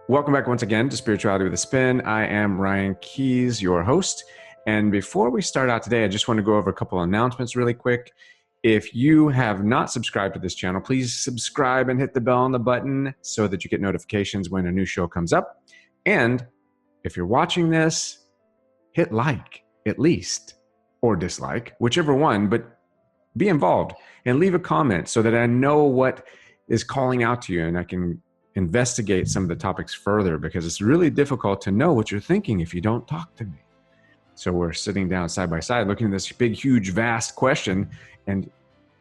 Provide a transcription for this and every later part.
Welcome back once again to Spirituality with a Spin. I am Ryan Keys, your host. And before we start out today, I just want to go over a couple of announcements really quick. If you have not subscribed to this channel, please subscribe and hit the bell on the button so that you get notifications when a new show comes up. And if you're watching this, hit like at least, or dislike, whichever one, but be involved and leave a comment so that I know what is calling out to you and I can investigate some of the topics further, because it's really difficult to know what you're thinking if you don't talk to me. So we're sitting down side by side looking at this big, huge, vast question, and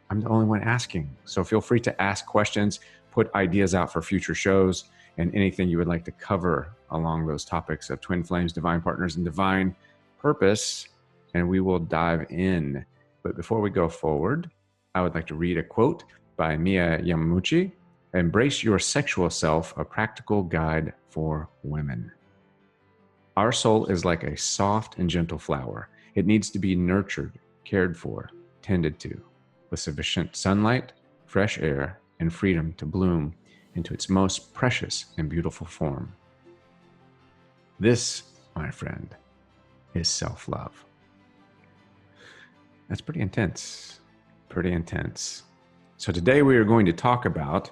I'm the only one asking. So feel free to ask questions, put ideas out for future shows, and anything you would like to cover along those topics of twin flames, divine partners, and divine purpose, and we will dive in. But before we go forward, I would like to read a quote by Mia Yamamuchi. Embrace your sexual self, a practical guide for women. Our soul is like a soft and gentle flower. It needs to be nurtured, cared for, tended to, with sufficient sunlight, fresh air, and freedom to bloom into its most precious and beautiful form. This, my friend, is self-love. That's pretty intense, pretty intense. So today we are going to talk about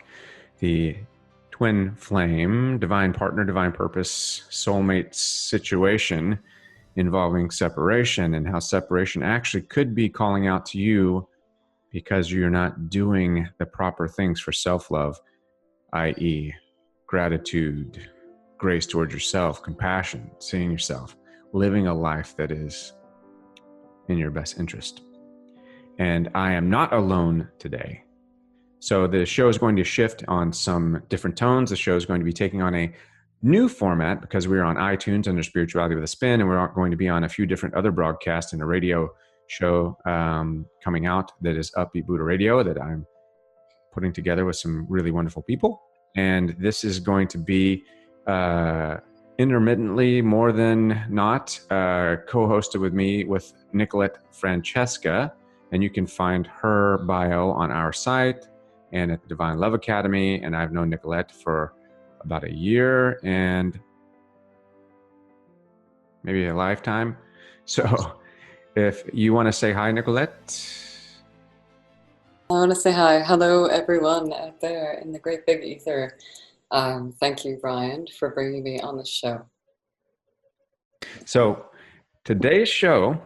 the twin flame, divine partner, divine purpose, soulmate situation involving separation, and how separation actually could be calling out to you because you're not doing the proper things for self-love, i.e. gratitude, grace towards yourself, compassion, seeing yourself, living a life that is in your best interest. And I am not alone today. So the show is going to shift on some different tones. The show is going to be taking on a new format because we're on iTunes under Spirituality with a Spin, and we're going to be on a few different other broadcasts and a radio show coming out that is Upbeat Buddha Radio that I'm putting together with some really wonderful people. And this is going to be intermittently, more than not, co-hosted with me with Nicoletta Francesca, and you can find her bio on our site and at the Divine Love Academy. And I've known Nicolette for about a year and maybe a lifetime. So if you want to say hi, Nicolette. I want to say hi. Hello, everyone out there in the great big ether. Thank you, Ryan, for bringing me on the show. So today's show,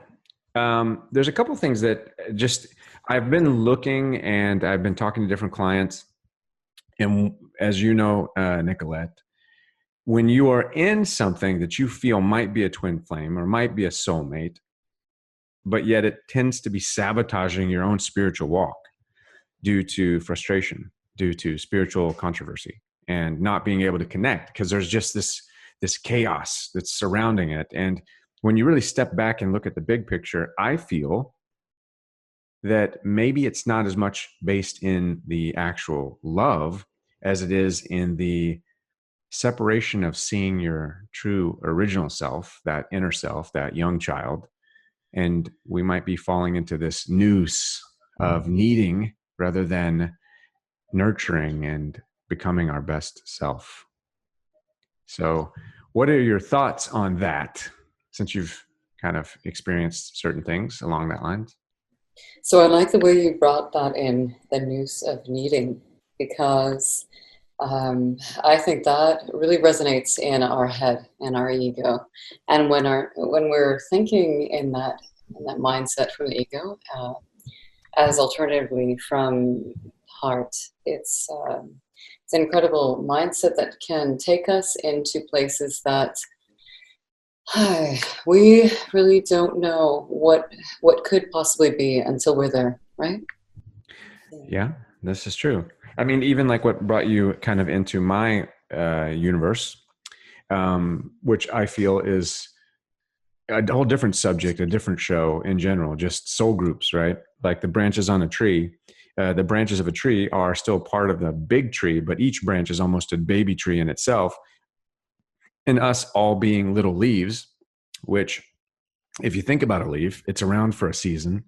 there's a couple things that just I've been looking and I've been talking to different clients. And as you know, Nicolette, when you are in something that you feel might be a twin flame or might be a soulmate, but yet it tends to be sabotaging your own spiritual walk due to frustration, due to spiritual controversy, and not being able to connect because there's just this chaos that's surrounding it. And when you really step back and look at the big picture, I feel that maybe it's not as much based in the actual love as it is in the separation of seeing your true original self, that inner self, that young child. And we might be falling into this noose of needing rather than nurturing and becoming our best self. So what are your thoughts on that, since you've kind of experienced certain things along that line? So I like the way you brought that in, the noose of needing, because I think that really resonates in our head and our ego. And when we're thinking in that mindset from the ego, as alternatively from heart, it's an incredible mindset that can take us into places that we really don't know what could possibly be until we're there, right? Yeah, this is true. I mean, even like what brought you kind of into my universe, which I feel is a whole different subject, a different show in general, just soul groups, right? Like the branches on a tree. The branches of a tree are still part of the big tree, but each branch is almost a baby tree in itself. And us all being little leaves, which if you think about a leaf, it's around for a season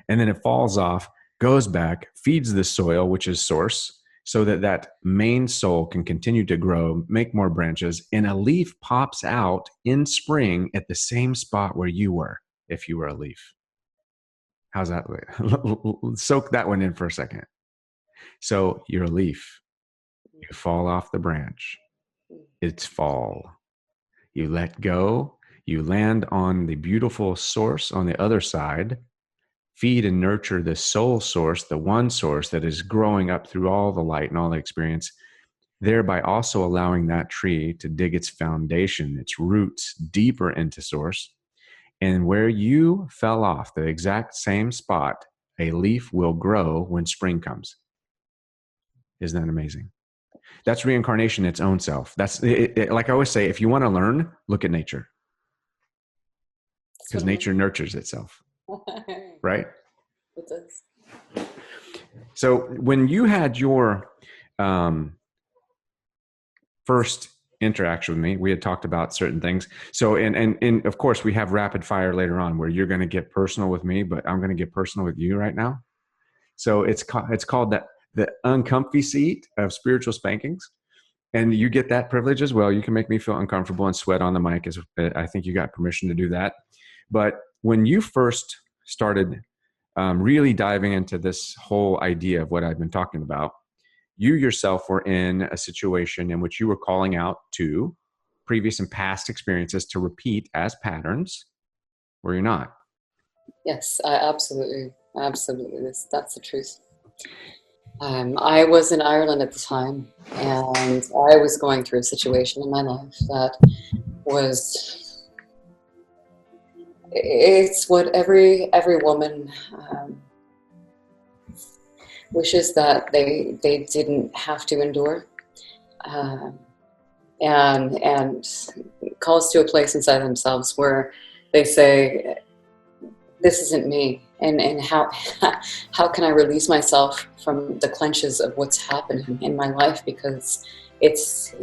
and then it falls off, goes back, feeds the soil, which is source, so that that main soul can continue to grow, make more branches, and a leaf pops out in spring at the same spot where you were if you were a leaf. How's that? Soak that one in for a second. So you're a leaf. You fall off the branch. It's fall. You let go. You land on the beautiful source on the other side. Feed and nurture the soul source, the one source that is growing up through all the light and all the experience, thereby also allowing that tree to dig its foundation, its roots deeper into source. And where you fell off, the exact same spot, a leaf will grow when spring comes. Isn't that amazing? That's reincarnation, its own self. That's like I always say, if you want to learn, look at nature. Because nature nurtures itself. Right? It does. So when you had your first interaction with me, we had talked about certain things. So, and of course, we have rapid fire later on where you're going to get personal with me, but I'm going to get personal with you right now. So it's called the uncomfy seat of spiritual spankings. And you get that privilege as well. You can make me feel uncomfortable and sweat on the mic. I think you got permission to do that. But when you first started really diving into this whole idea of what I've been talking about, you yourself were in a situation in which you were calling out to previous and past experiences to repeat as patterns, were you not? Yes, absolutely. That's the truth. I was in Ireland at the time, and I was going through a situation in my life that was, it's what every woman wishes that they didn't have to endure, and calls to a place inside themselves where they say, this isn't me, and how can I release myself from the clenches of what's happening in my life, because it's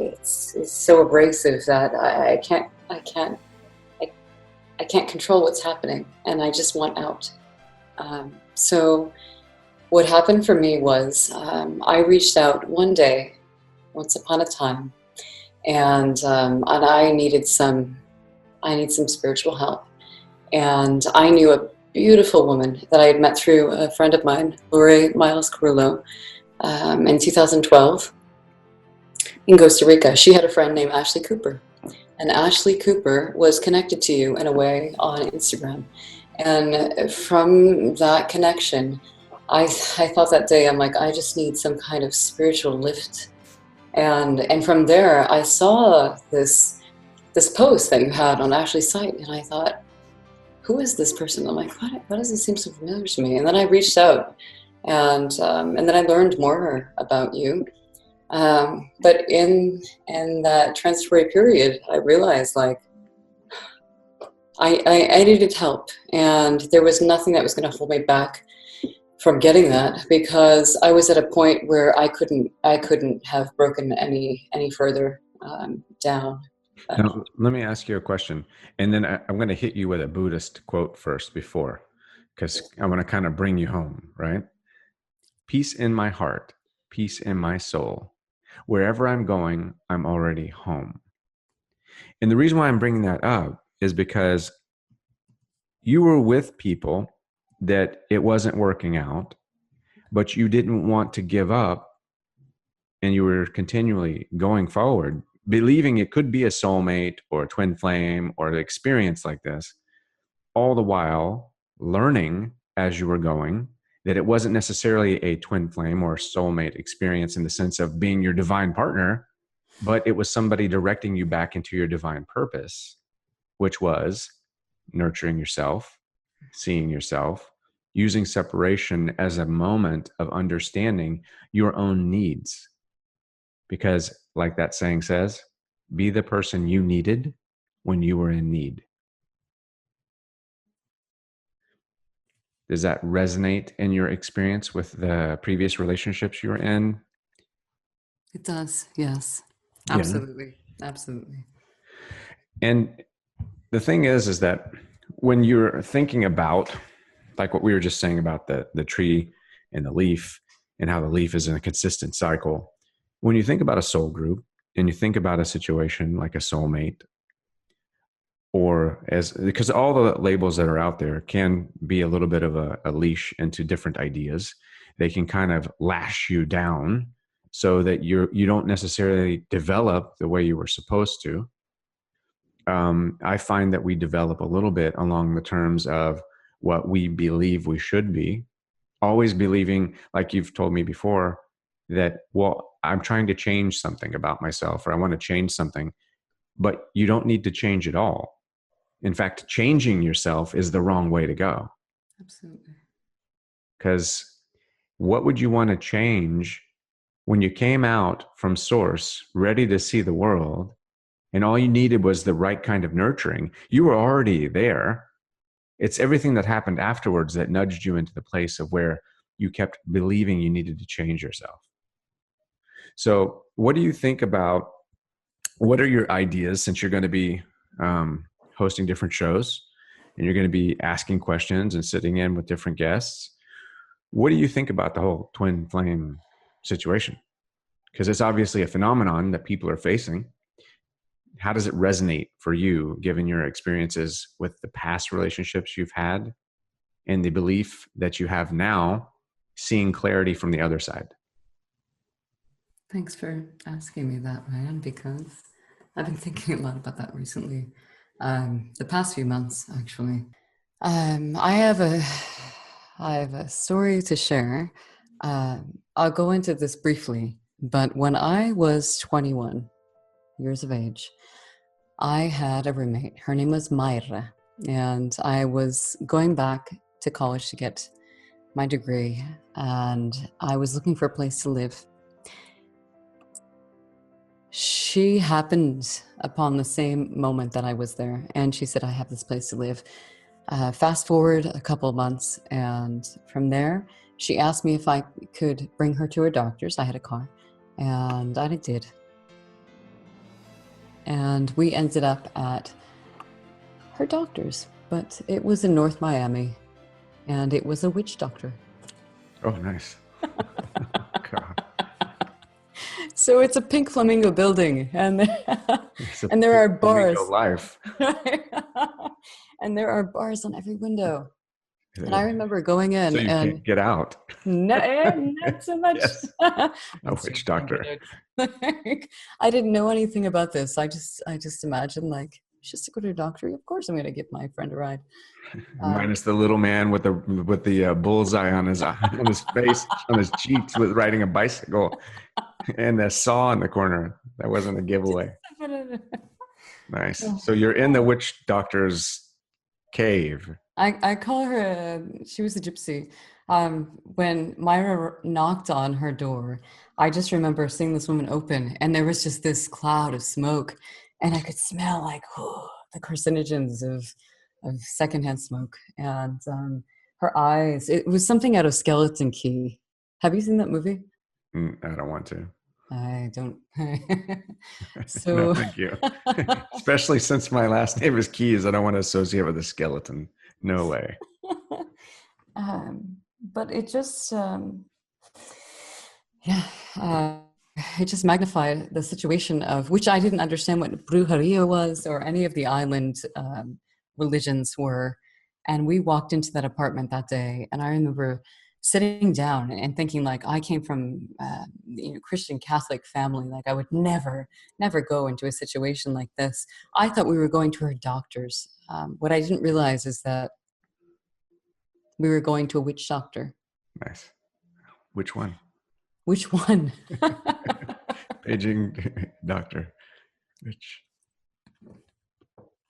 so abrasive that I can't control what's happening, and I just want out. So what happened for me was I reached out one day, once upon a time, and I needed some spiritual help. And I knew a beautiful woman that I had met through a friend of mine, Blu-ray in 2012 in Costa Rica. She had a friend named Ashley Cooper. And Ashley Cooper was connected to you in a way on Instagram. And from that connection, I thought that day, I'm like, I just need some kind of spiritual lift. And from there, I saw this post that you had on Ashley's site, and I thought, who is this person? I'm like, why does it seem so familiar to me? And then I reached out, and then I learned more about you. But in that transitory period, I realized, like, I needed help, and there was nothing that was going to hold me back from getting that, because I was at a point where I couldn't have broken any further down. Now, let me ask you a question, and then I'm going to hit you with a Buddhist quote first before, because I want to kind of bring you home, right? Peace in my heart, peace in my soul. Wherever I'm going, I'm already home. And the reason why I'm bringing that up is because you were with people that it wasn't working out, but you didn't want to give up, and you were continually going forward, believing it could be a soulmate or a twin flame or an experience like this, all the while learning as you were going that it wasn't necessarily a twin flame or a soulmate experience in the sense of being your divine partner, but it was somebody directing you back into your divine purpose, which was nurturing yourself, seeing yourself, using separation as a moment of understanding your own needs. Because, like that saying says, be the person you needed when you were in need. Does that resonate in your experience with the previous relationships you were in? It does, yes. Yeah. Absolutely. Absolutely. And the thing is that when you're thinking about, like what we were just saying about the tree and the leaf and how the leaf is in a consistent cycle. When you think about a soul group and you think about a situation like a soulmate, or as because all the labels that are out there can be a little bit of a leash into different ideas. They can kind of lash you down so that you don't necessarily develop the way you were supposed to. I find that we develop a little bit along the terms of what we believe we should be, always believing, like you've told me before, that, well, I'm trying to change something about myself, or I want to change something, but you don't need to change it all. In fact, changing yourself is the wrong way to go. Absolutely. Because what would you want to change when you came out from source, ready to see the world, and all you needed was the right kind of nurturing? You were already there. It's everything that happened afterwards that nudged you into the place of where you kept believing you needed to change yourself. So what do you think about, what are your ideas, since you're going to be hosting different shows and you're going to be asking questions and sitting in with different guests? What do you think about the whole twin flame situation? Because it's obviously a phenomenon that people are facing. How does it resonate for you, given your experiences with the past relationships you've had and the belief that you have now, seeing clarity from the other side? Thanks for asking me that, Ryan, because I've been thinking a lot about that recently. The past few months, actually. I have a story to share. I'll go into this briefly, but when I was 21 years of age, I had a roommate. Her name was Mayra, and I was going back to college to get my degree, and I was looking for a place to live. She happened upon the same moment that I was there, and she said, I have this place to live. Fast forward a couple of months, and from there, she asked me if I could bring her to her doctor's. I had a car, and I did. And we ended up at her doctor's, but it was in North Miami, and it was a witch doctor. Oh, nice. God. So it's a pink flamingo building, and there are bars. Life. And there are bars on every window. And I remember going in, so you and can't get out. not so much. Yes. A witch doctor. I didn't know anything about this. I just imagined, like, just to go to a doctor. Of course, I'm going to give my friend a ride. Minus the little man with the bullseye on his face, on his cheeks, with riding a bicycle, and the saw in the corner. That wasn't a giveaway. Nice. So you're in the witch doctor's cave. I call her, she was a gypsy. When Myra knocked on her door, I just remember seeing this woman open, and there was just this cloud of smoke, and I could smell, like, the carcinogens of secondhand smoke. And her eyes, it was something out of Skeleton Key. Have you seen that movie? I don't want to. I don't. So no, thank you. Especially since my last name is Keys, I don't want to associate with a skeleton. No way. But it just, it just magnified the situation of which I didn't understand what brujeria was or any of the island religions were. And we walked into that apartment that day, and I remember sitting down and thinking, like, I came from Christian Catholic family. Like, I would never go into a situation like this. I thought we were going to her doctor's. What I didn't realize is that we were going to a witch doctor. Nice. Which one? Which one? Paging doctor. Which?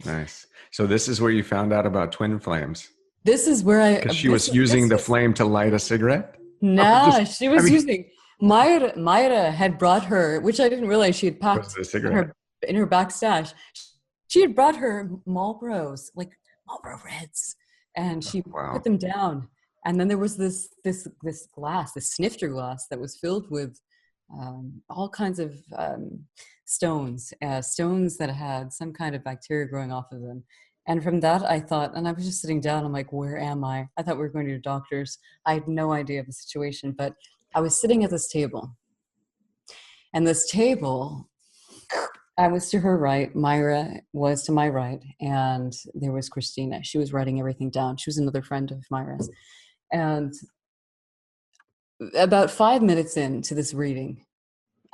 Nice. So this is where you found out about twin flames. This is where because she was using the flame to light a cigarette? No, she was using... Mayra had brought her, which I didn't realize she had packed in her back stash. She had brought her Marlboros, like Marlboro Reds, and she put them down. And then there was this glass, this snifter glass that was filled with all kinds of stones that had some kind of bacteria growing off of them. And from that, I thought, and I was just sitting down, I'm like, where am I? I thought we were going to doctors. I had no idea of the situation, but I was sitting at this table, and this table, I was to her right, Myra was to my right, and there was Christina. She was writing everything down. She was another friend of Myra's. And about 5 minutes into this reading,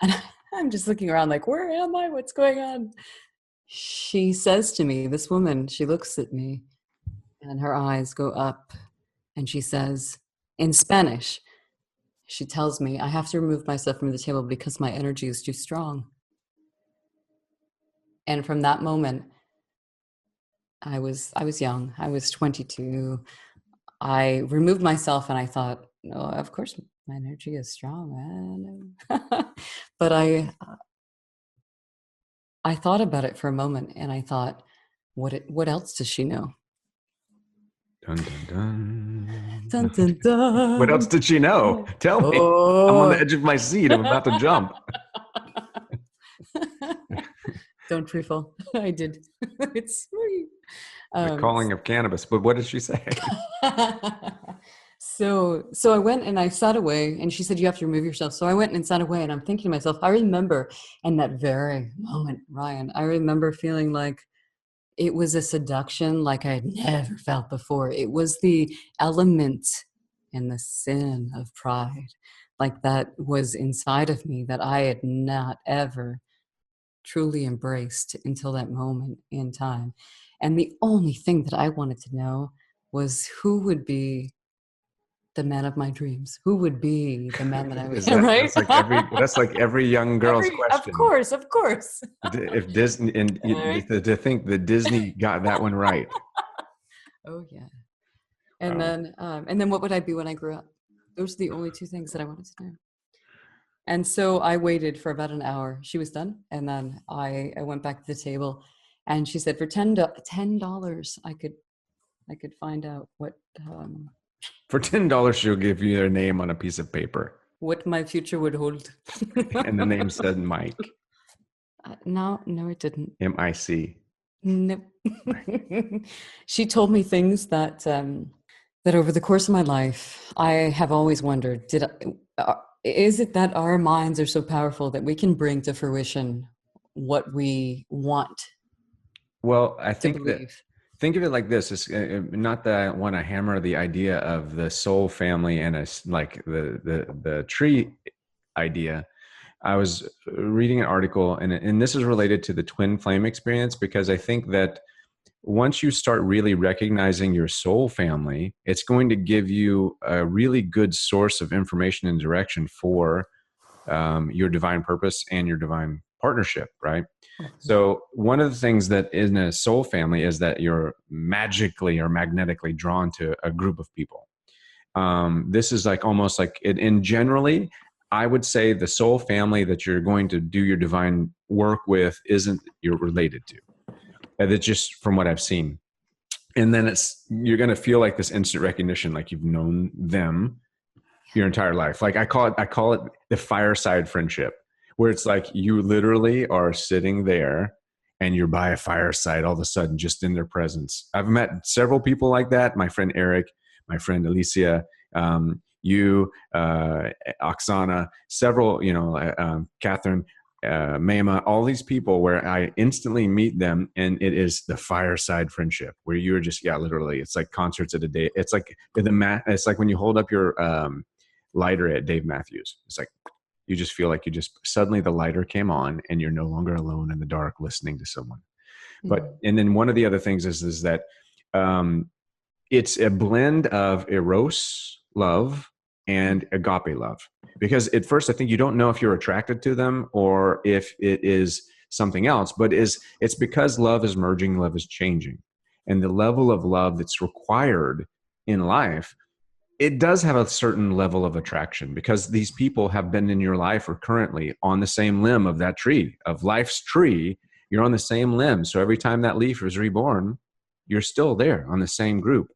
and I'm just looking around like, where am I? What's going on? She says to me, this woman, she looks at me, and her eyes go up, and she says, in Spanish, she tells me, I have to remove myself from the table because my energy is too strong. And from that moment, I was young. I was 22. I removed myself and I thought, no, of course my energy is strong. But I thought about it for a moment and I thought, what else does she know? Dun, dun, dun. Dun, dun, dun. What else did she know? Tell me. I'm on the edge of my seat. I'm about to jump. Don't pre-fall. I did. It's sweet. The calling of cannabis. But what did she say? So I went and I sat away, and she said, you have to remove yourself. So I went and sat away, and I'm thinking to myself, I remember in that very moment, Ryan, I remember feeling like it was a seduction like I had never felt before. It was the element and the sin of pride, like that was inside of me that I had not ever truly embraced until that moment in time. And the only thing that I wanted to know was who would be the man of my dreams? Who would be the man that I would, right? That's like every young girl's question. Of course. If Disney, and to think that Disney got that one right. Oh yeah. And then what would I be when I grew up? Those are the only two things that I wanted to know. And so I waited for about an hour. She was done. And then I went back to the table and she said, for $10, I could find out what, for $10, she'll give you their name on a piece of paper. What my future would hold. And the name said Mike. No, it didn't. M-I-C. Nope. She told me things that over the course of my life, I have always wondered, is it that our minds are so powerful that we can bring to fruition what we want? Well, I think think of it like this. It's not that I want to hammer the idea of the soul family and like the tree idea. I was reading an article, and this is related to the twin flame experience, because I think that once you start really recognizing your soul family, it's going to give you a really good source of information and direction for your divine purpose and your divine partnership, right? So one of the things that in a soul family is that you're magically or magnetically drawn to a group of people. This is like almost like it, and generally, I would say the soul family that you're going to do your divine work with isn't you're related to. That's just from what I've seen. And then you're going to feel like this instant recognition, like you've known them your entire life. Like I call it the fireside friendship, where it's like you literally are sitting there and you're by a fireside all of a sudden just in their presence. I've met several people like that. My friend Eric, my friend Alicia, you, Oksana, several, Catherine, Mayma, all these people where I instantly meet them, and it is the fireside friendship where you're just, literally, it's like concerts at a day. It's like it's like when you hold up your lighter at Dave Matthews. It's like you just feel like suddenly the lighter came on and you're no longer alone in the dark listening to someone. Mm-hmm. And then one of the other things is that it's a blend of eros love and agape love. Because at first, I think you don't know if you're attracted to them or if it is something else, but it's because love is merging, love is changing. And the level of love that's required in life, it does have a certain level of attraction, because these people have been in your life or currently on the same limb of that tree, of life's tree. You're on the same limb. So every time that leaf is reborn, you're still there on the same group,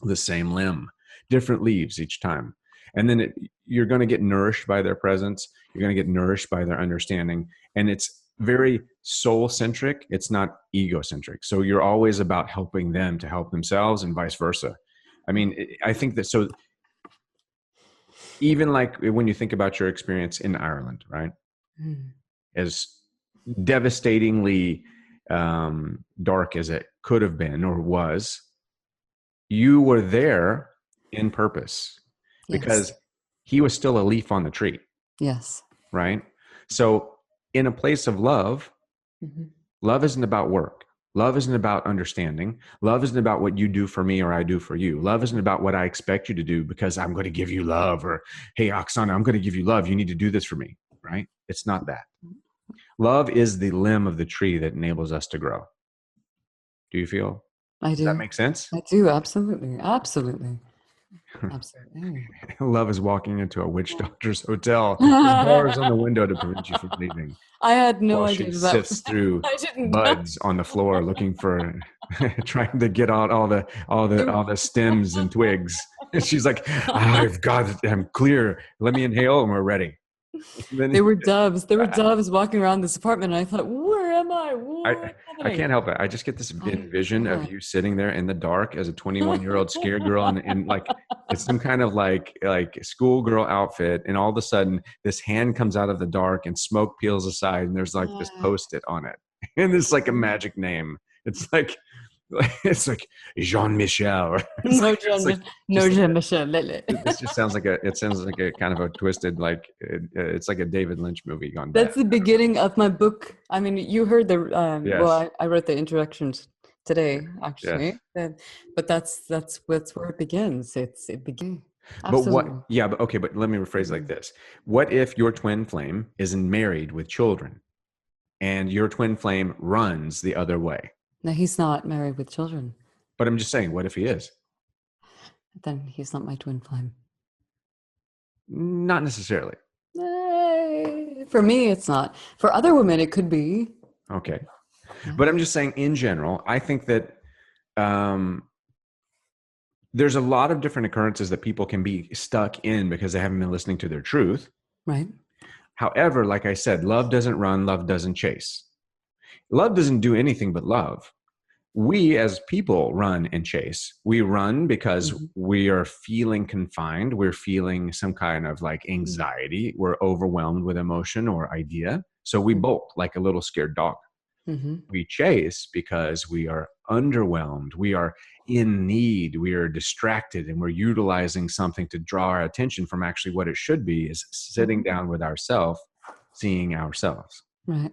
the same limb, different leaves each time. And then you're going to get nourished by their presence. You're going to get nourished by their understanding. And it's very soul-centric. It's not egocentric. So you're always about helping them to help themselves and vice versa. I mean, I think that, so even like when you think about your experience in Ireland, right? Mm. As devastatingly dark as it could have been or was, you were there in purpose Yes. because he was still a leaf on the tree, Yes. right? So in a place of love, Mm-hmm. love isn't about work. Love isn't about understanding. Love isn't about what you do for me or I do for you. Love isn't about what I expect you to do because I'm going to give you love, or, hey, Oksana, I'm going to give you love. You need to do this for me, right? It's not that. Love is the limb of the tree that enables us to grow. Do you feel? I Does that do. make sense? I do. Absolutely. Absolutely. Absolutely. Love is walking into a witch doctor's hotel with bars on the window to prevent you from leaving, I had no while idea she that. sifts through I didn't know. buds on the floor looking for trying to get out all the stems and twigs. And she's like, I've got it, I'm clear, let me inhale and we're ready. And then There were doves. There were doves walking around this apartment, and I thought, "Where am I? I What's I happening?" can't help it. I just get this I envision of can't. you sitting there in the dark as a 21-year-old scared girl, and like it's some kind of like schoolgirl outfit, and all of a sudden this hand comes out of the dark and smoke peels aside, and there's like this post-it on it, and it's like a magic name. It's like it's like Jean Michel, or No, it's like no, just like Michelle. this just sounds like it sounds like a kind of a twisted, like it's like a David Lynch movie gone bad. That's the beginning of my book. I mean, you heard the well, Yes, I wrote the introductions today, yes. actually. But that's where it begins. It begins. But Absolutely. what, yeah, but okay, but let me rephrase like Mhm. this. What if your twin flame isn't married with children and your twin flame runs the other way? Now he's not married with children. But I'm just saying, what if he is? Then he's not my twin flame. Not necessarily. For me, it's not. For other women, it could be. Okay. Yeah. But I'm just saying, in general, I think that um, there's a lot of different occurrences that people can be stuck in because they haven't been listening to their truth. Right. However, like I said, love doesn't run, love doesn't chase. Love doesn't do anything but love. We as people run and chase. We run because Mm-hmm. we are feeling confined. We're feeling some kind of like anxiety. We're overwhelmed with emotion or idea. So we bolt like a little scared dog. Mm-hmm. We chase because we are underwhelmed. We are in need. We are distracted, and we're utilizing something to draw our attention from actually what it should be, is sitting down with ourselves, seeing ourselves. Right.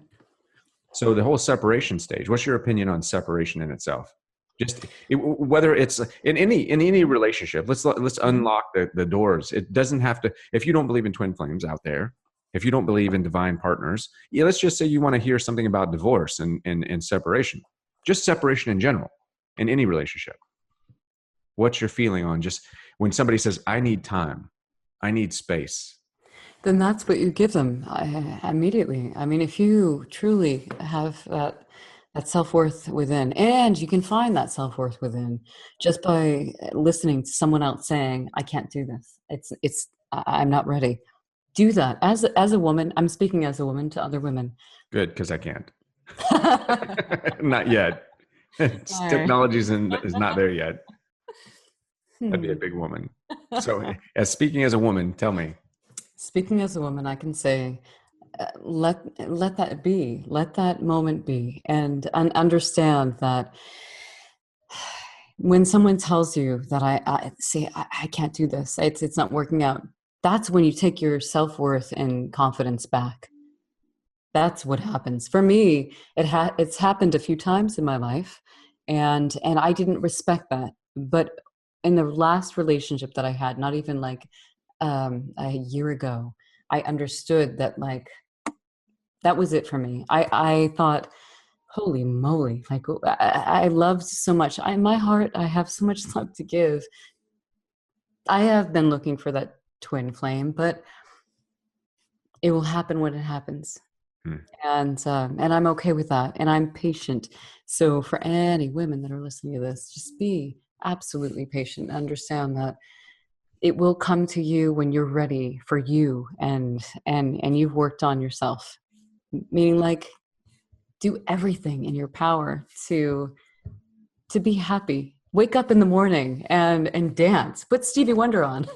So the whole separation stage, what's your opinion on separation in itself? Just whether it's in any relationship, let's unlock the doors. It doesn't have to, if you don't believe in twin flames out there, if you don't believe in divine partners, yeah, let's just say you want to hear something about divorce and separation, just separation in general, in any relationship. What's your feeling on just when somebody says, I need time, I need space? Then that's what you give them immediately. I mean, if you truly have that self-worth within, and you can find that self-worth within just by listening to someone else saying, I can't do this. I'm not ready. Do that as a woman. I'm speaking as a woman to other women. Good, because I can't. Not yet. All right. Technology is not there yet. That'd be a Hmm. big woman. So, as speaking as a woman, tell me. Speaking as a woman, I can say, let that be, let that moment be, and understand that when someone tells you that I say I can't do this, it's not working out. That's when you take your self-worth and confidence back. That's what happens for me. It's happened a few times in my life, and I didn't respect that. But in the last relationship that I had, not even like a year ago, I understood that like that was it for me. I thought, holy moly, like I loved so much. In my heart, I have so much love to give. I have been looking for that twin flame, but it will happen when it happens. Hmm. And I'm okay with that, and I'm patient. So for any women that are listening to this, just be absolutely patient. Understand that it will come to you when you're ready for you, and you've worked on yourself. Meaning, like, do everything in your power to be happy, wake up in the morning and dance. Put Stevie Wonder on.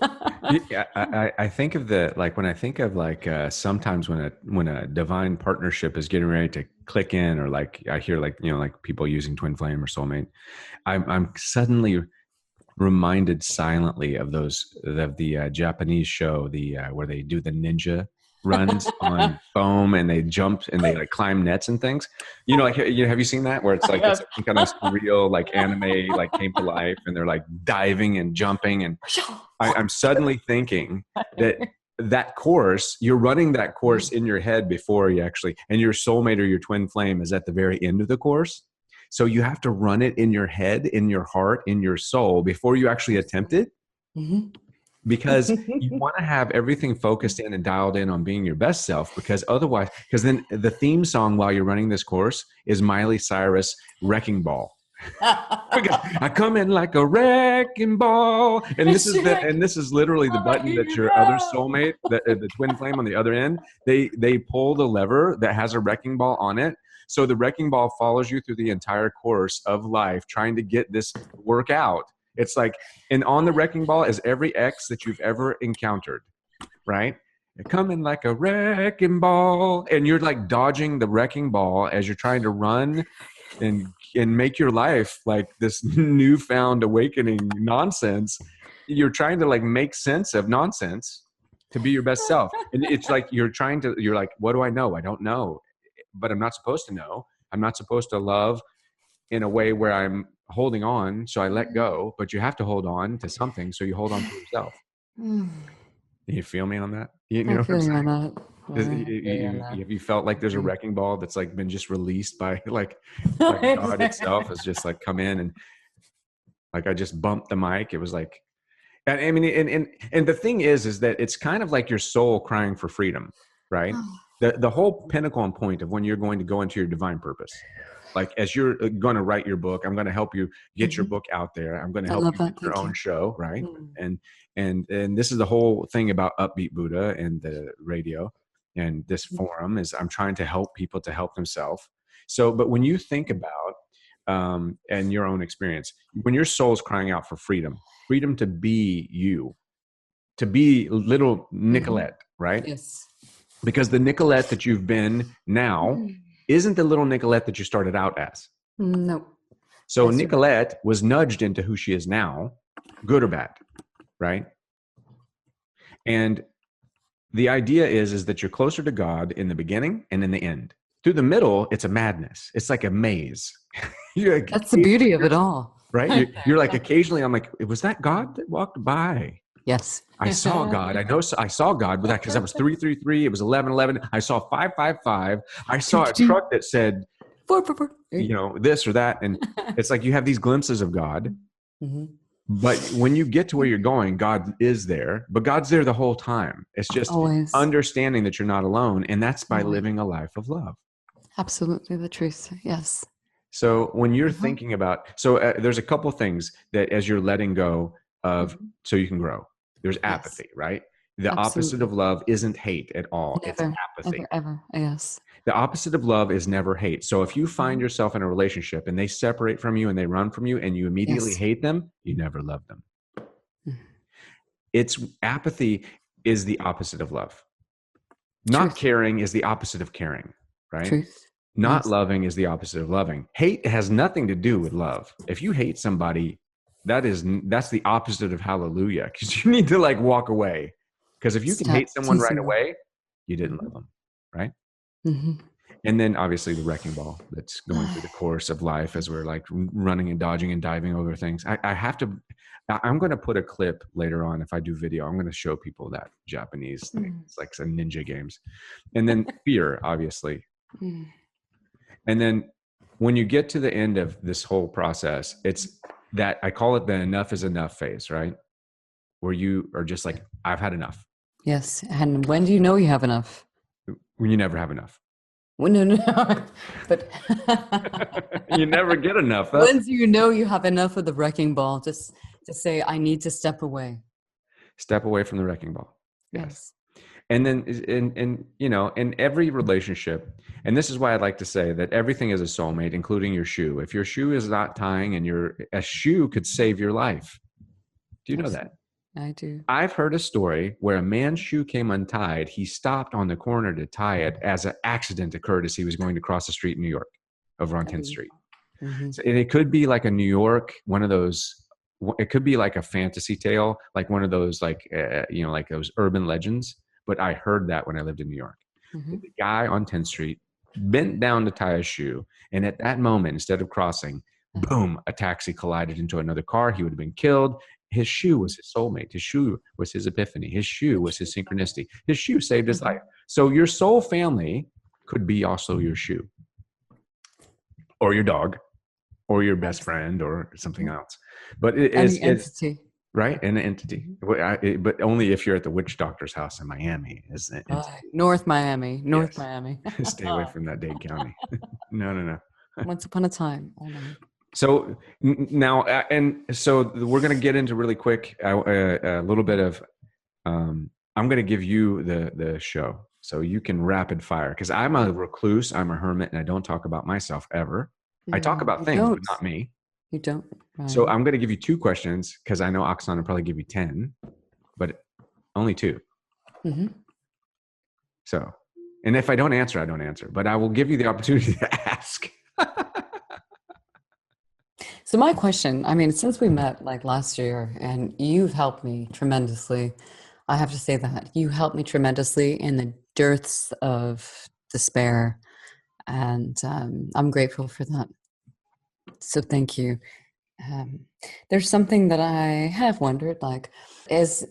Yeah, I think of when I think of sometimes when a divine partnership is getting ready to click in, or like I hear like people using twin flame or soulmate, I'm suddenly reminded silently of the Japanese show, where they do the ninja runs on foam, and they jump and they like climb nets and things. Like, have you seen that, where it's like it's Yes. some kind of surreal like anime like came to life, and they're like diving and jumping, and I'm suddenly thinking that course, you're running that course in your head before you actually, and your soulmate or your twin flame is at the very end of the course. So you have to run it in your head, in your heart, in your soul before you actually attempt it. Mhm. Because you want to have everything focused in and dialed in on being your best self, because otherwise, because then the theme song while you're running this course is Miley Cyrus' Wrecking Ball. Because I come in like a wrecking ball, and this is literally the button that your other soulmate, the twin flame on the other end, they pull the lever that has a wrecking ball on it. So the wrecking ball follows you through the entire course of life, trying to get this work out. It's like, and on the wrecking ball is every ex that you've ever encountered, right? You're coming like a wrecking ball, and you're like dodging the wrecking ball as you're trying to run and make your life like this newfound awakening nonsense. You're trying to like make sense of nonsense to be your best self. And it's like you're like, what do I know? I don't know, but I'm not supposed to know. I'm not supposed to love in a way where I'm holding on, so I let go, but you have to hold on to something, so you hold on to yourself. You feel me on that? You know what I'm saying? Have you felt like there's a wrecking ball that's like been just released by like God itself has just like come in, and like I just bumped the mic. It was like, and I mean, and the thing is that it's kind of like your soul crying for freedom, right? The whole pinnacle and point of when you're going to go into your divine purpose. Like, as you're going to write your book, I'm going to help you get your book out there. I'm going to help you get your own show, right? And this is the whole thing about Upbeat Buddha and the radio and this forum is I'm trying to help people to help themselves. So, but when you think about and your own experience, when your soul is crying out for freedom to be you, to be little Nicolette, right? Yes. Because the Nicolette that you've been now isn't the little Nicolette that you started out as. No. So Nicolette was nudged into who she is now, good or bad, right? And the idea is that you're closer to God in the beginning and in the end. Through the middle, it's a madness. It's like a maze. Like, that's the beauty of it all. Right? You're like, occasionally I'm like, was that God that walked by? Yes. I saw God. I know I saw God with that because that was 333. It was 1111. I saw 555. I saw a truck that said, 444. This or that. And it's like you have these glimpses of God. But when you get to where you're going, God is there. But God's there the whole time. It's just always understanding that you're not alone. And that's by living a life of love. Absolutely the truth. Yes. So when you're thinking about, there's a couple things that as you're letting go of, so you can grow. There's apathy, right? The opposite of love isn't hate at all. It's apathy. Ever. Yes. The opposite of love is never hate. So if you find yourself in a relationship and they separate from you and they run from you and you immediately hate them, you never love them. It's apathy is the opposite of love. Not caring is the opposite of caring, right? Truth. Not loving is the opposite of loving. Hate has nothing to do with love. If you hate somebody, that's the opposite of hallelujah, because you need to like walk away. Because if you can hate someone right away, you didn't love them, right? And then obviously the wrecking ball that's going through the course of life as we're like running and dodging and diving over things. I'm going to put a clip later on. If I do video, I'm going to show people that Japanese thing. It's like some ninja games. And then fear, obviously. And then when you get to the end of this whole process, it's that I call it the enough is enough phase, right? Where you are just like, I've had enough. Yes. And when do you know you have enough? When you never have enough. Well, no. But you never get enough. When do you know you have enough of the wrecking ball? Just to say, I need to step away. Step away from the wrecking ball. Yes. And then in every relationship, and this is why I'd like to say that everything is a soulmate, including your shoe. If your shoe is not tying, and a shoe could save your life. Do you know that? I do. I've heard a story where a man's shoe came untied. He stopped on the corner to tie it as an accident occurred as he was going to cross the street in New York over on 10th Street. Mm-hmm. So, and it could be like a New York, one of those, it could be like a fantasy tale, like one of those, like those urban legends. But I heard that when I lived in New York. Mm-hmm. The guy on 10th Street bent down to tie his shoe. And at that moment, instead of crossing, boom, a taxi collided into another car. He would have been killed. His shoe was his soulmate. His shoe was his epiphany. His shoe was his synchronicity. His shoe saved his life. So your soul family could be also your shoe, or your dog, or your best friend, or something else. But it is an entity. Right? An entity. But only if you're at the witch doctor's house in Miami. North Miami. Miami. Stay away from that Dade County. No. Once upon a time. Oh, no. So now, and so we're going to get into really quick a little bit of, I'm going to give you the show so you can rapid fire, because I'm a recluse, I'm a hermit, and I don't talk about myself ever. I talk about things, but not me. You don't. Right. So I'm going to give you 2 questions, because I know Oksana will probably give you 10, but only 2. Mm-hmm. So, and if I don't answer, I don't answer, but I will give you the opportunity to ask. So my question, I mean, since we met like last year, and you've helped me tremendously, I have to say that you helped me tremendously in the dearths of despair, and I'm grateful for that. So thank you. There's something that I have wondered, like, as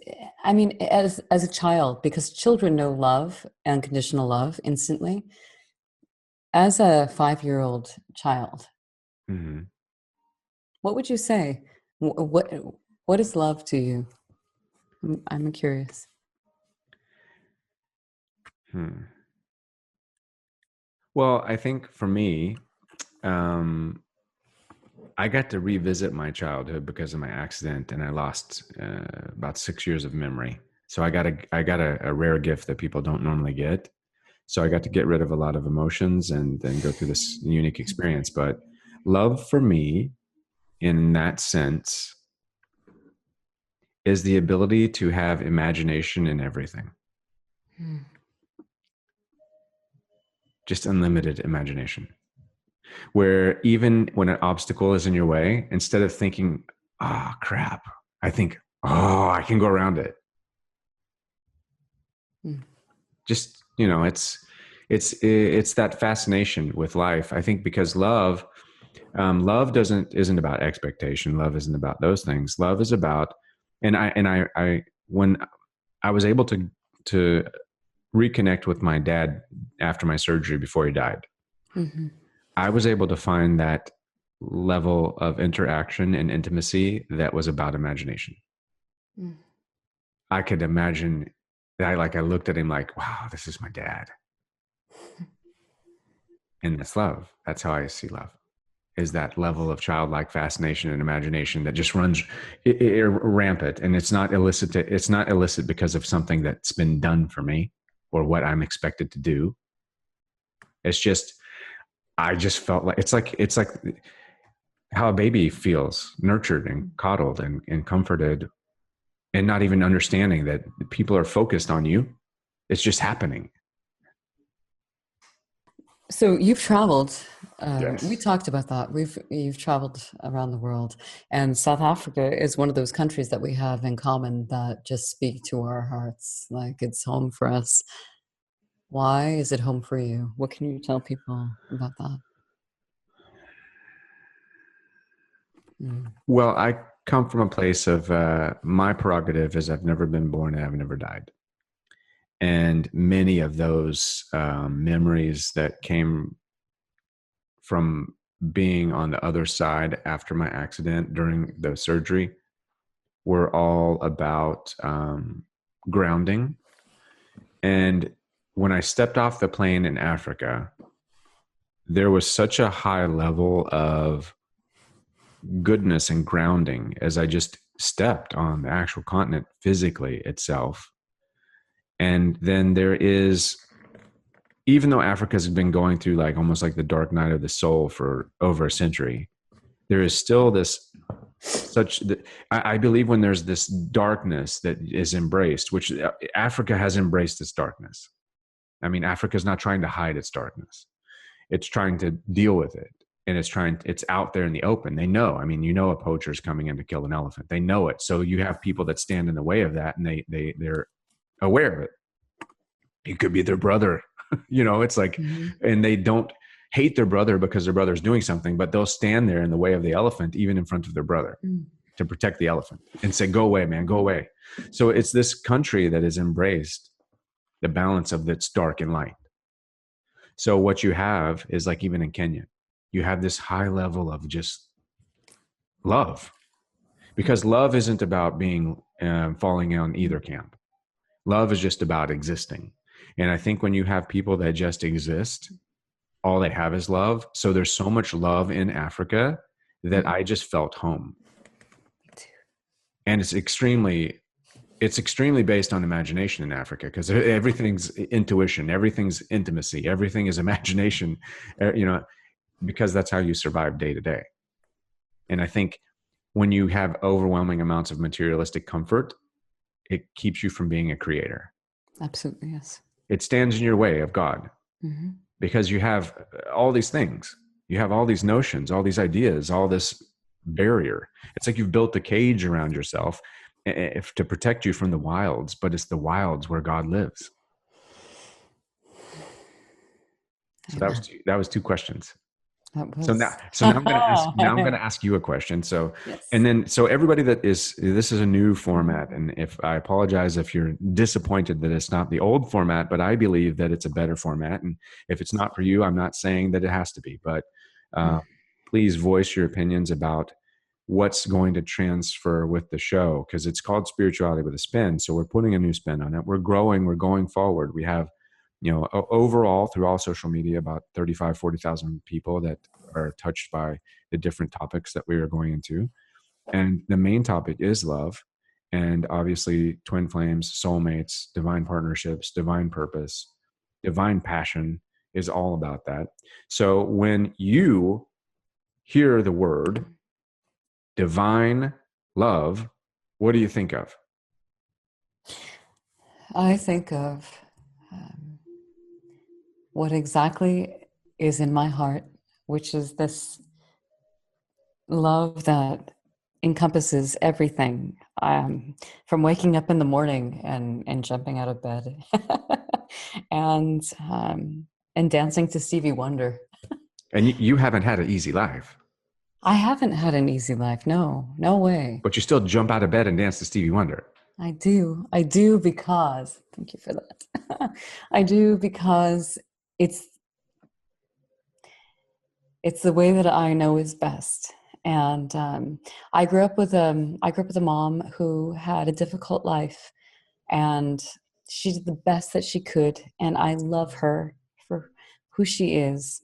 a child, because children know love, unconditional love, instantly. As a 5-year-old child, mm-hmm. What would you say? What is love to you? I'm curious. Well, I think for me, I got to revisit my childhood because of my accident, and I lost about 6 years of memory. So I got a rare gift that people don't normally get. So I got to get rid of a lot of emotions and then go through this unique experience. But love for me, in that sense, is the ability to have imagination in everything. Just unlimited imagination. Where even when an obstacle is in your way, instead of thinking, "Oh, crap," I think, "Oh, I can go around it." Just, it's that fascination with life. I think because love isn't about expectation. Love isn't about those things. Love is about, and I when I was able to reconnect with my dad after my surgery before he died, mm-hmm. I was able to find that level of interaction and intimacy that was about imagination. I could imagine that I looked at him like, wow, this is my dad. And that's love. That's how I see love, is that level of childlike fascination and imagination that just runs rampant. And it's not illicit because of something that's been done for me or what I'm expected to do. It's just, I just felt like, it's like how a baby feels, nurtured and coddled and comforted, and not even understanding that people are focused on you. It's just happening. So you've traveled. Yes. We talked about that. You've traveled around the world, and South Africa is one of those countries that we have in common that just speak to our hearts. Like, it's home for us. Why is it home for you? What can you tell people about that? Well, I come from a place of my prerogative is I've never been born and I've never died. And many of those memories that came from being on the other side after my accident during the surgery were all about grounding. And when I stepped off the plane in Africa, there was such a high level of goodness and grounding as I just stepped on the actual continent physically itself. And then there is, even though Africa's been going through like almost like the dark night of the soul for over a century, there is still this I believe when there's this darkness that is embraced, which Africa has embraced this darkness. I mean, Africa is not trying to hide its darkness. It's trying to deal with it. And it's out there in the open. They know, I mean, a poacher's coming in to kill an elephant. They know it. So you have people that stand in the way of that, and they're aware of it. It could be their brother, it's like, and they don't hate their brother because their brother's doing something, but they'll stand there in the way of the elephant, even in front of their brother, to protect the elephant and say, go away, man, go away. So it's this country that has embraced the balance of its dark and light. So what you have is like, even in Kenya, you have this high level of just love, because love isn't about being falling on either camp. Love is just about existing. And I think when you have people that just exist, all they have is love. So there's so much love in Africa that I just felt home. And it's extremely based on imagination in Africa, because everything's intuition, everything's intimacy, everything is imagination, because that's how you survive day to day. And I think when you have overwhelming amounts of materialistic comfort, it keeps you from being a creator. Absolutely, yes. It stands in your way of God, because you have all these things. You have all these notions, all these ideas, all this barrier. It's like you've built a cage around yourself to protect you from the wilds, but it's the wilds where God lives. So that was two questions. So now I'm going to ask you a question. So, yes. And then, so everybody this is a new format. And I apologize if you're disappointed that it's not the old format, but I believe that it's a better format. And if it's not for you, I'm not saying that it has to be, but please voice your opinions about what's going to transfer with the show. 'Cause it's called Spirituality with a Spin. So we're putting a new spin on it. We're growing, we're going forward. We have, overall through all social media, about 40,000 people that are touched by the different topics that we are going into. And the main topic is love. And obviously twin flames, soulmates, divine partnerships, divine purpose, divine passion is all about that. So when you hear the word divine love, what do you think of? I think of what exactly is in my heart, which is this love that encompasses everything, from waking up in the morning and jumping out of bed and dancing to Stevie Wonder. And you haven't had an easy life. I haven't had an easy life. No way. But you still jump out of bed and dance to Stevie Wonder. I do because, thank you for that. I do because it's the way that I know is best. And I grew up with a mom who had a difficult life, and she did the best that she could. And I love her for who she is,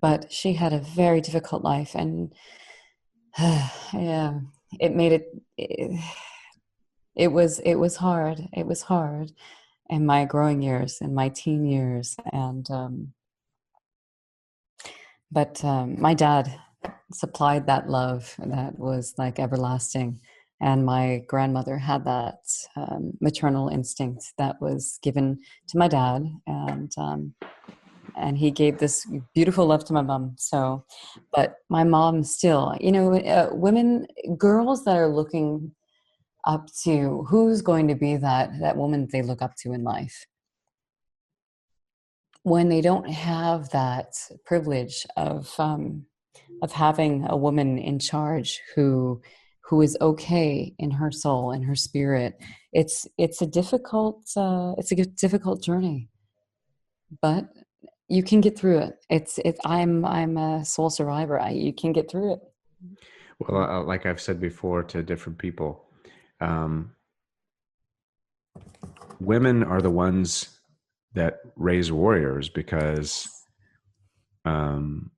but she had a very difficult life, and yeah, it made it was hard. It was hard in my growing years, in my teen years, and but my dad supplied that love that was like everlasting, and my grandmother had that maternal instinct that was given to my dad, and he gave this beautiful love to my mom. So, but my mom still, girls that are looking up to who's going to be that woman they look up to in life, when they don't have that privilege of having a woman in charge who is okay in her soul and her spirit, it's a difficult journey, but you can get through it. I'm a soul survivor. You can get through it. Well, like I've said before to different people, women are the ones that raise warriors, because the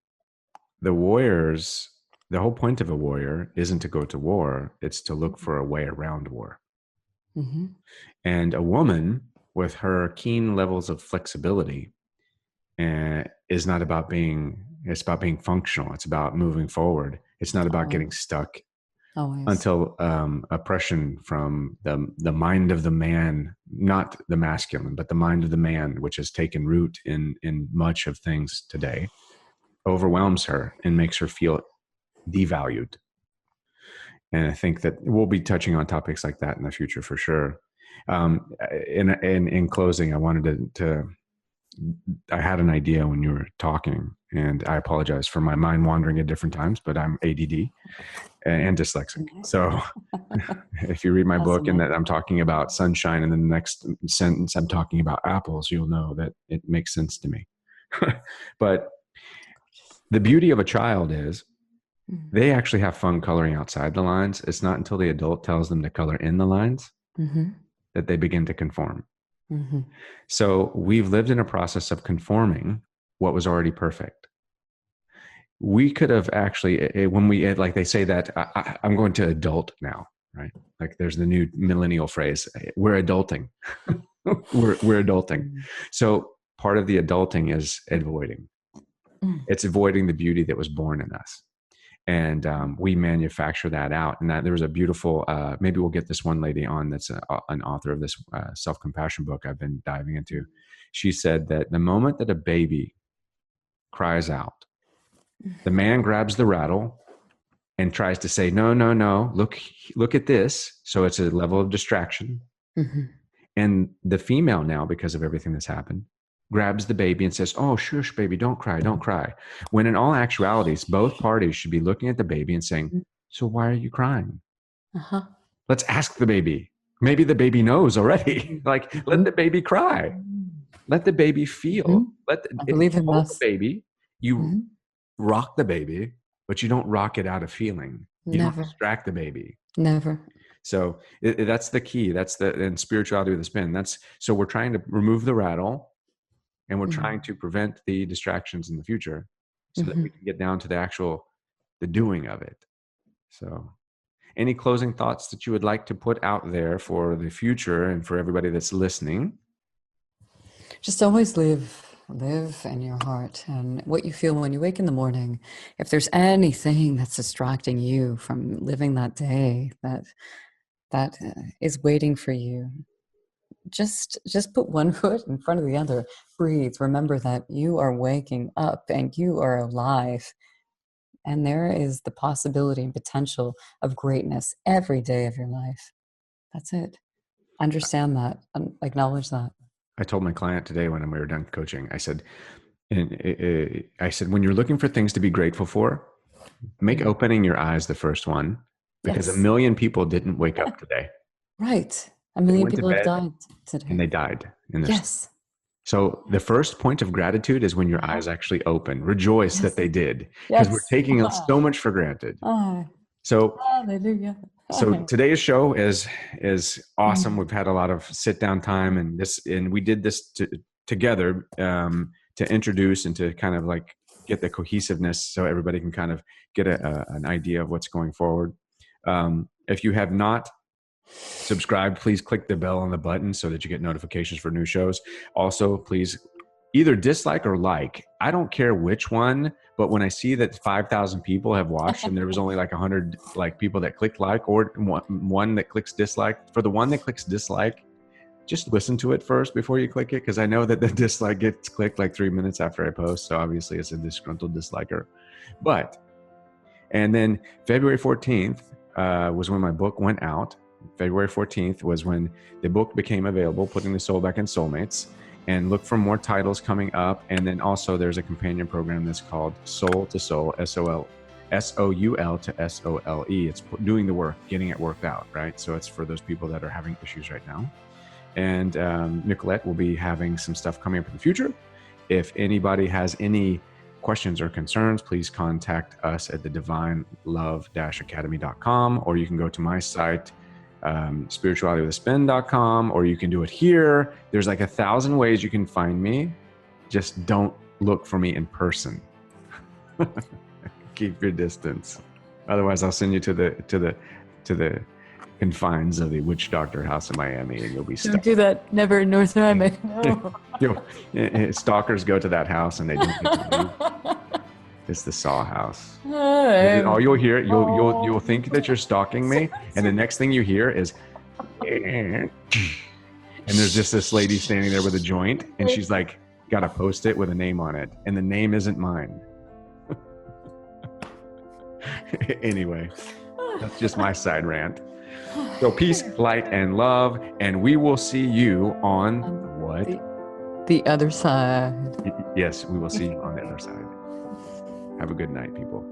warriors, the whole point of a warrior isn't to go to war. It's to look for a way around war. Mm-hmm. And a woman with her keen levels of flexibility, is not about it's about being functional. It's about moving forward. It's not about getting stuck. Always. Until oppression from the mind of the man, not the masculine, but the mind of the man, which has taken root in much of things today, overwhelms her and makes her feel devalued. And I think that we'll be touching on topics like that in the future for sure. In closing, I wanted I had an idea when you were talking, and I apologize for my mind wandering at different times, but I'm ADD and dyslexic. So if you read my book and that I'm talking about sunshine, and then the next sentence I'm talking about apples, you'll know that it makes sense to me. But the beauty of a child is they actually have fun coloring outside the lines. It's not until the adult tells them to color in the lines that they begin to conform. So we've lived in a process of conforming what was already perfect. We could have actually, when we, like they say that I'm going to adult now, right? Like there's the new millennial phrase, we're adulting. we're adulting. So part of the adulting is avoiding. It's avoiding the beauty that was born in us. And we manufacture that out. And that there was a beautiful, maybe we'll get this one lady on that's an author of this self-compassion book I've been diving into. She said that the moment that a baby cries out, the man grabs the rattle and tries to say, no, no, no, look at this. So it's a level of distraction. And the female now, because of everything that's happened, grabs the baby and says, oh, shush, baby, don't cry, don't cry. When in all actualities, both parties should be looking at the baby and saying, so why are you crying? Let's ask the baby. Maybe the baby knows already. Like, let the baby cry. Let the baby feel. I believe in hold this. the baby. You rock the baby, but you don't rock it out of feeling. You Never. don't distract the baby. Never. So that's the key. That's in spirituality with a spin. So we're trying to remove the rattle. And we're trying to prevent the distractions in the future so that we can get down to the doing of it. So any closing thoughts that you would like to put out there for the future and for everybody that's listening? Just always live in your heart and what you feel when you wake in the morning. If there's anything that's distracting you from living that day that is waiting for you, just put one foot in front of the other. Breathe. Remember that you are waking up and you are alive. And there is the possibility and potential of greatness every day of your life. That's it. Understand that. Acknowledge that. I told my client today when we were done coaching, I said, when you're looking for things to be grateful for, make opening your eyes the first one, because 1 million people didn't wake up today. Right. 1 million people have died today. And they died. Yes. So the first point of gratitude is when your eyes actually open. Rejoice that they did. Because we're taking so much for granted. So, hallelujah. So today's show is awesome. We've had a lot of sit down time, and we did this together to introduce and to kind of like get the cohesiveness so everybody can kind of get an idea of what's going forward. If you have not subscribed, please click the bell on the button so that you get notifications for new shows. Also, please either dislike or like. I don't care which one, but when I see that 5,000 people have watched and there was only like 100 like people that clicked like, or one that clicks dislike, for the one that clicks dislike, just listen to it first before you click it, because I know that the dislike gets clicked like 3 minutes after I post. So obviously it's a disgruntled disliker. And then February 14th was when my book went out. February 14th was when the book became available, Putting the Soul Back in Soulmates. And look for more titles coming up. And then also there's a companion program that's called Soul to Soul, SOUL to SOLE. It's doing the work, getting it worked out, right? So it's for those people that are having issues right now. And Nicoletta will be having some stuff coming up in the future. If anybody has any questions or concerns, please contact us at the divinelove-academy.com, or you can go to my site, spiritualitywithaspin.com, or you can do it here. There's like 1,000 ways you can find me. Just don't look for me in person. Keep your distance. Otherwise, I'll send you to the confines of the witch doctor house in Miami, and you'll be stuck. Don't do that. Never in North Miami. No. Stalkers go to that house and they don't get to leave. It's the Saw house. All you'll hear, you'll think that you're stalking me, and the next thing you hear is, and there's just this lady standing there with a joint, and she's like, got a Post-it with a name on it, and the name isn't mine. Anyway, that's just my side rant. So peace, light, and love, and we will see you on what? The other side. Yes, we will see you on the other side. Have a good night, people.